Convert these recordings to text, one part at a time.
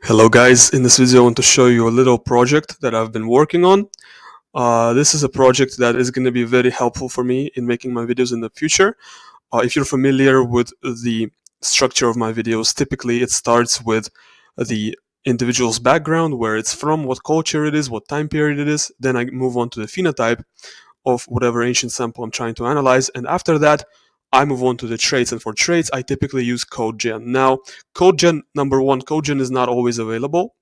Hello guys, in this video I want to show you a little project that I've been working on. This is a project that is going to be very helpful for me in making my videos in the future. If you're familiar with the structure of my videos, typically it starts with the individual's background, where it's from, what culture it is, what time period it is. Then I move on to the phenotype of whatever ancient sample I'm trying to analyze. And after that, I move on to the traits. And for traits, I typically use CodeGen. Now, CodeGen, number one, CodeGen is not always available.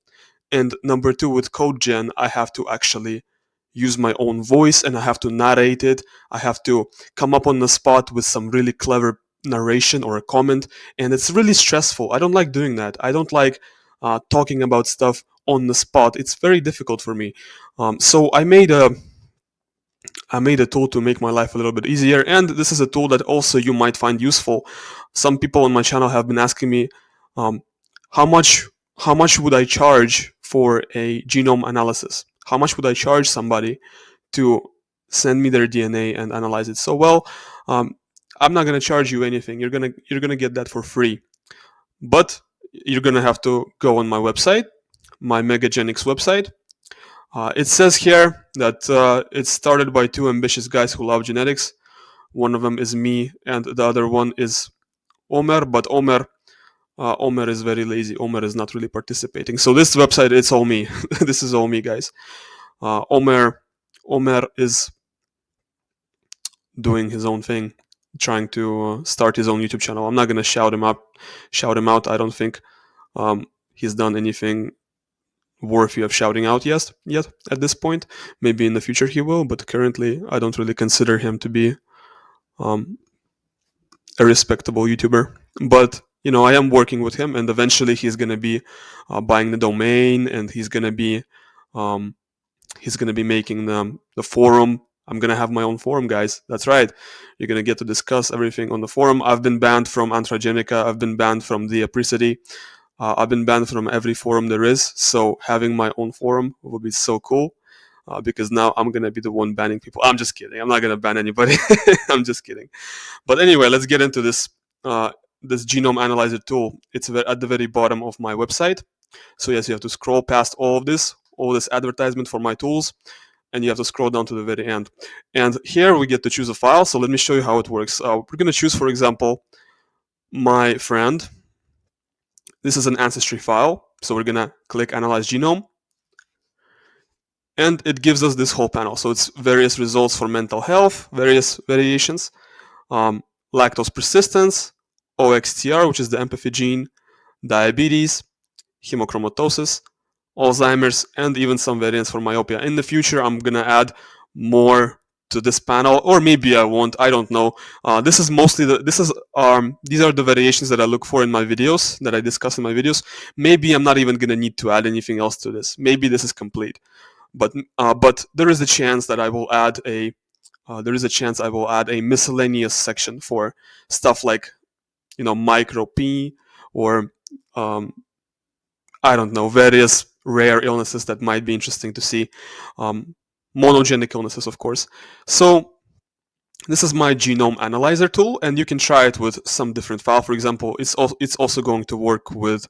And number two, with CodeGen, I have to actually use my own voice and I have to narrate it. I have to come up on the spot with some really clever narration or a comment. And it's really stressful. I don't like doing that. I don't like talking about stuff on the spot. It's very difficult for me. So I made a tool to make my life a little bit easier, and this is a tool that also you might find useful. Some people on my channel have been asking me, um, how much would I charge for a genome analysis? How much would I charge somebody to send me their DNA and analyze it? So well, I'm not gonna charge you anything. You're gonna get that for free, but you're gonna have to go on my website, my MegaGenics website. It says here that it started by two ambitious guys who love genetics. One of them is me, and the other one is Omer. But Omer is very lazy. Omer is not really participating. So this website, it's all me. This is all me, guys. Omer is doing his own thing, trying to start his own YouTube channel. I'm not gonna shout him out. I don't think he's done anything worthy of shouting out yet at this point. Maybe in the future he will, but currently I don't really consider him to be um, a respectable YouTuber. But I am working with him, and eventually he's gonna be buying the domain, and he's gonna be making the forum. I'm gonna have my own forum, guys. That's right. You're gonna get to discuss everything on the forum. I've been banned from AstraZeneca. I've been banned from the Apricity. I've been banned from every forum there is, so having my own forum will be so cool, because now I'm gonna be the one banning people. I'm just kidding. I'm not gonna ban anybody. I'm just kidding. But anyway, let's get into this this Genome Analyzer tool. It's at the very bottom of my website. So yes, you have to scroll past all this advertisement for my tools, and you have to scroll down to the very end. And here we get to choose a file. So let me show you how it works. We're gonna choose, for example, my friend. This is an ancestry file, so we're gonna click Analyze Genome, and it gives us this whole panel. So it's various results for mental health, various variations, lactose persistence, OXTR, which is the empathy gene, diabetes, hemochromatosis, Alzheimer's, and even some variants for myopia. In the future, I'm gonna add more to this panel, or maybe I won't. I don't know. This is mostly these are the variations that I look for in my videos, that I discuss in my videos. Maybe I'm not even gonna need to add anything else to this. Maybe this is complete, but there is a chance that I will add a miscellaneous section for stuff like micro P, or I don't know, various rare illnesses that might be interesting to see. Monogenic illnesses, of course. So this is my Genome Analyzer tool, and you can try it with some different file. For example, it's also going to work with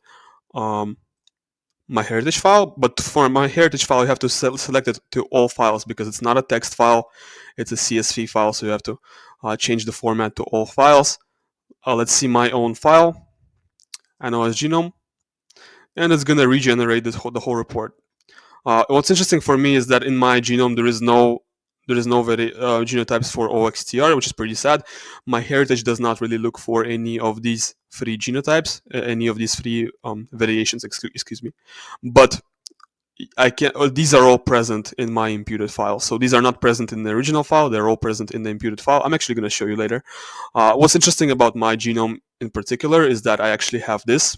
my heritage file, but for my heritage file, you have to select it to all files, because it's not a text file, it's a CSV file, so you have to change the format to all files. Let's see my own file, Analyze Genome, and it's going to regenerate the whole report. What's interesting for me is that in my genome there is no genotypes for OXTR, which is pretty sad. My heritage does not really look for any of these three genotypes, any of these three variations. Excuse me, but I can. These are all present in my imputed file. So these are not present in the original file. They're all present in the imputed file. I'm actually going to show you later. What's interesting about my genome in particular is that I actually have this,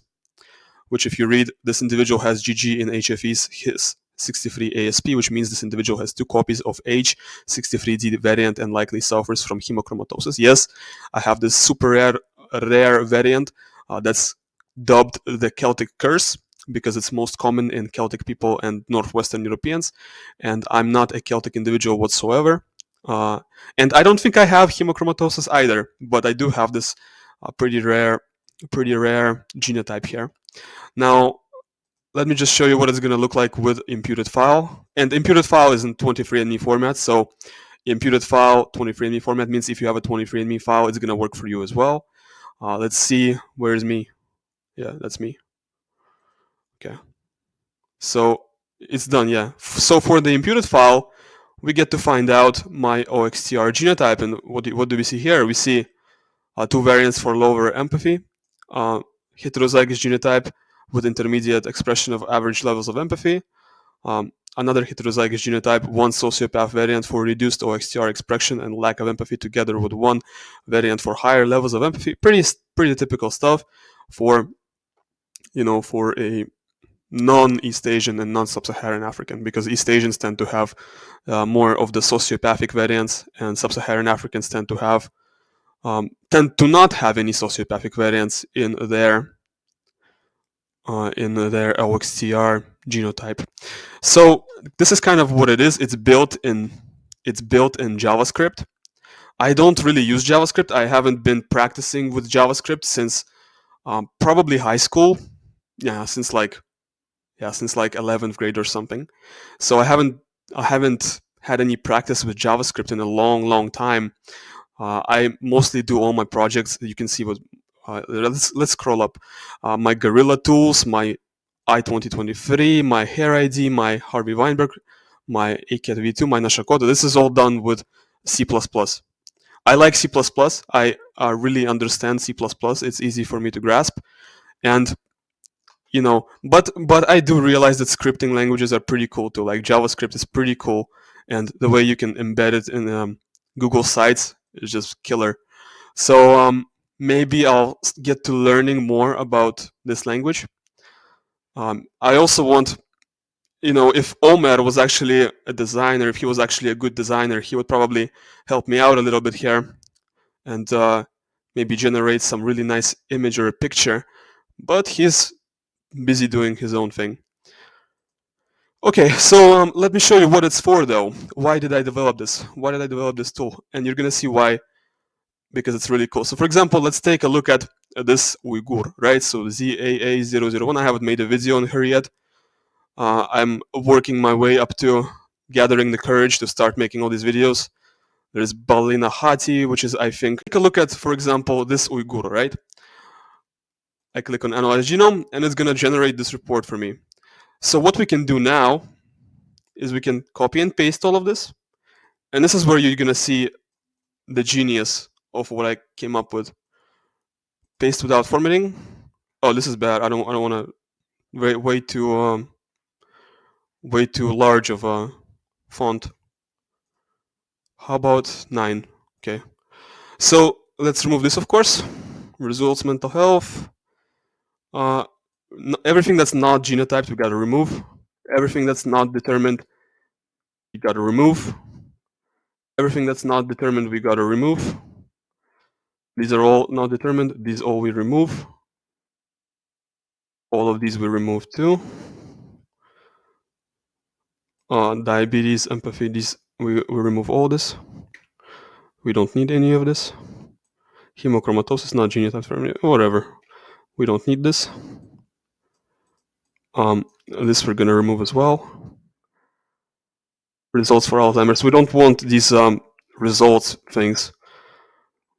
which if you read, this individual has GG in HFE's his 63 ASP, which means this individual has 2 copies of H63D variant and likely suffers from hemochromatosis. Yes, I have this super rare variant that's dubbed the Celtic curse, because it's most common in Celtic people and Northwestern Europeans, and I'm not a Celtic individual whatsoever. And I don't think I have hemochromatosis either, but I do have this pretty rare genotype here. Now, let me just show you what it's going to look like with imputed file. And imputed file is in 23andMe format. So imputed file 23andMe format means if you have a 23andMe file, it's going to work for you as well. Let's see, where is me? Yeah, that's me. Okay. So it's done, yeah. So for the imputed file, we get to find out my OXTR genotype. And what do we see here? We see two variants for lower empathy, uh, heterozygous genotype with intermediate expression of average levels of empathy, another heterozygous genotype, one sociopath variant for reduced OXTR expression and lack of empathy, together with one variant for higher levels of empathy. Pretty typical stuff for for a non-East Asian and non-Sub-Saharan African, because East Asians tend to have more of the sociopathic variants, and Sub-Saharan Africans tend to not have any sociopathic variants in their OXTR genotype. So this is kind of what it is. It's built in JavaScript. I don't really use JavaScript. I haven't been practicing with JavaScript since probably high school. Yeah, since like 11th grade or something. So I haven't had any practice with JavaScript in a long time. I mostly do all my projects. You can see what. Let's scroll up. My Gorilla tools, my I-2023, my Hair ID, my Harvey Weinberg, my ACAT V2, my Nashakoda. This is all done with C++. I like C++. I really understand C++. It's easy for me to grasp, and but I do realize that scripting languages are pretty cool too. Like JavaScript is pretty cool, and the way you can embed it in Google Sites is just killer. So maybe I'll get to learning more about this language. I also want, if Omer was actually a designer, if he was actually a good designer, he would probably help me out a little bit here and maybe generate some really nice image or a picture. But he's busy doing his own thing. Okay, so let me show you what it's for, though. Why did I develop this? Why did I develop this tool? And you're gonna see why, because it's really cool. So, for example, let's take a look at this Uyghur, right? So ZAA001. I haven't made a video on her yet. I'm working my way up to gathering the courage to start making all these videos. There's Balina Hati, which is, I think, take a look at, for example, this Uyghur, right? I click on Analyze Genome, and it's gonna generate this report for me. So what we can do now is we can copy and paste all of this. And this is where you're going to see the genius of what I came up with. Paste without formatting. Oh, this is bad. I don't want to way too large of a font. How about 9? Okay. So let's remove this, of course. Results, mental health. Everything that's not genotyped, we got to remove. Everything that's not determined, we got to remove. Everything that's not determined, we got to remove. These are all not determined. These all we remove. All of these we remove too. Diabetes, empathy, these we remove all this. We don't need any of this. Hemochromatosis, not genotype family, whatever. We don't need this. This we're gonna remove as well. Results for Alzheimer's. We don't want these results things.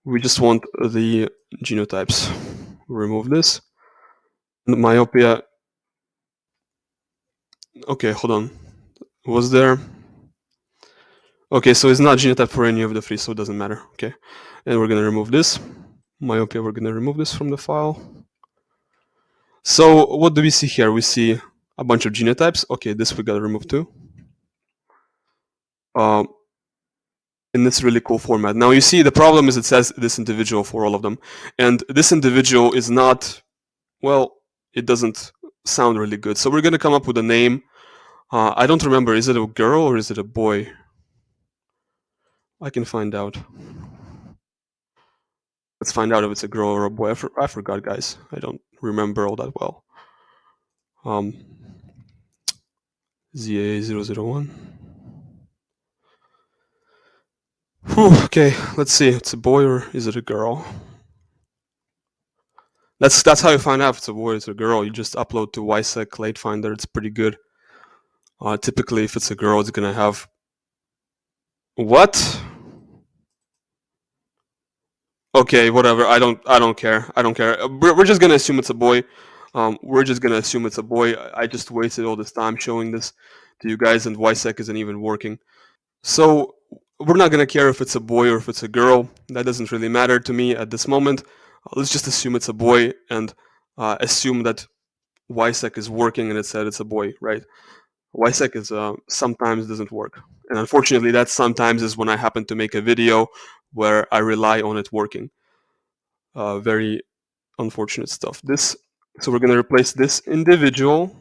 We just want the genotypes. Remove this. Myopia. Okay, hold on. Was there? Okay, so it's not genotype for any of the three, so it doesn't matter. Okay, and we're gonna remove this. Myopia, we're gonna remove this from the file. So what do we see here? We see a bunch of genotypes. Okay, this we gotta remove too. In this really cool format. Now you see the problem is it says this individual for all of them. And this individual is not, well, it doesn't sound really good. So we're gonna come up with a name. I don't remember, is it a girl or is it a boy? I can find out. Let's find out if it's a girl or a boy. I forgot, guys. I don't remember all that well. ZA001. Okay, let's see. It's a boy or is it a girl? That's how you find out if it's a boy or it's a girl. You just upload to YSEC Late Finder. It's pretty good. Typically, if it's a girl, it's gonna have what? Okay, whatever. I don't care. I don't care. We're just gonna assume it's a boy. We're just gonna assume it's a boy. I just wasted all this time showing this to you guys, and YSEC isn't even working. So we're not gonna care if it's a boy or if it's a girl. That doesn't really matter to me at this moment. Let's just assume it's a boy and assume that YSEC is working and it said it's a boy, right? YSEC is sometimes doesn't work, and unfortunately, that sometimes is when I happen to make a video where I rely on it working. Very unfortunate stuff. So we're gonna replace this individual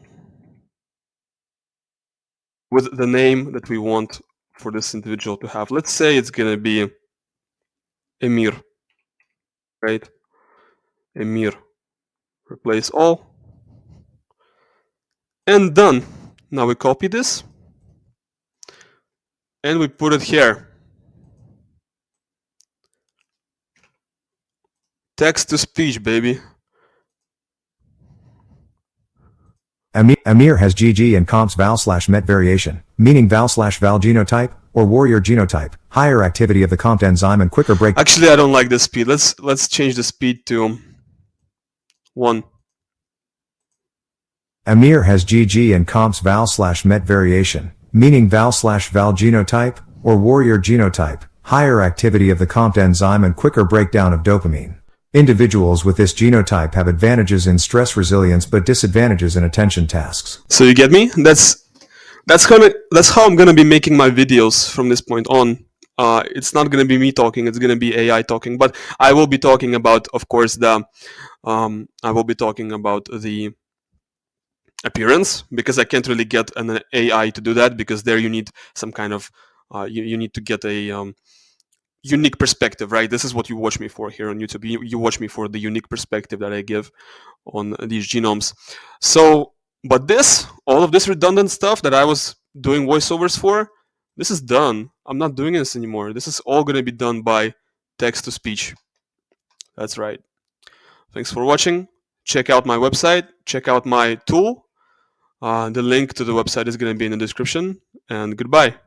with the name that we want for this individual to have. Let's say it's gonna be Emir, right? Emir. Replace all. And done. Now we copy this and we put it here. Text to speech, baby. Amir has GG and comps val/met variation, meaning val/val genotype, or warrior genotype, higher activity of the compt enzyme and quicker break. Actually, I don't like this speed. Let's change the speed to 1. Amir has GG and comps val/met variation, meaning val/val genotype, or warrior genotype, higher activity of the compt enzyme and quicker breakdown of dopamine. Individuals with this genotype have advantages in stress resilience but disadvantages in attention tasks. So you get me? That's how I'm gonna be making my videos from this point on. It's not gonna be me talking; it's gonna be AI talking. But I will be talking about, of course, the appearance, because I can't really get an AI to do that, because there you need some kind of you need to get a unique perspective, right? This is what you watch me for here on YouTube. You watch me for the unique perspective that I give on these genomes. So, but all of this redundant stuff that I was doing voiceovers for, this is done. I'm not doing this anymore. This is all going to be done by text to speech. That's right. Thanks for watching. Check out my website. Check out my tool. The link to the website is going to be in the description. And goodbye.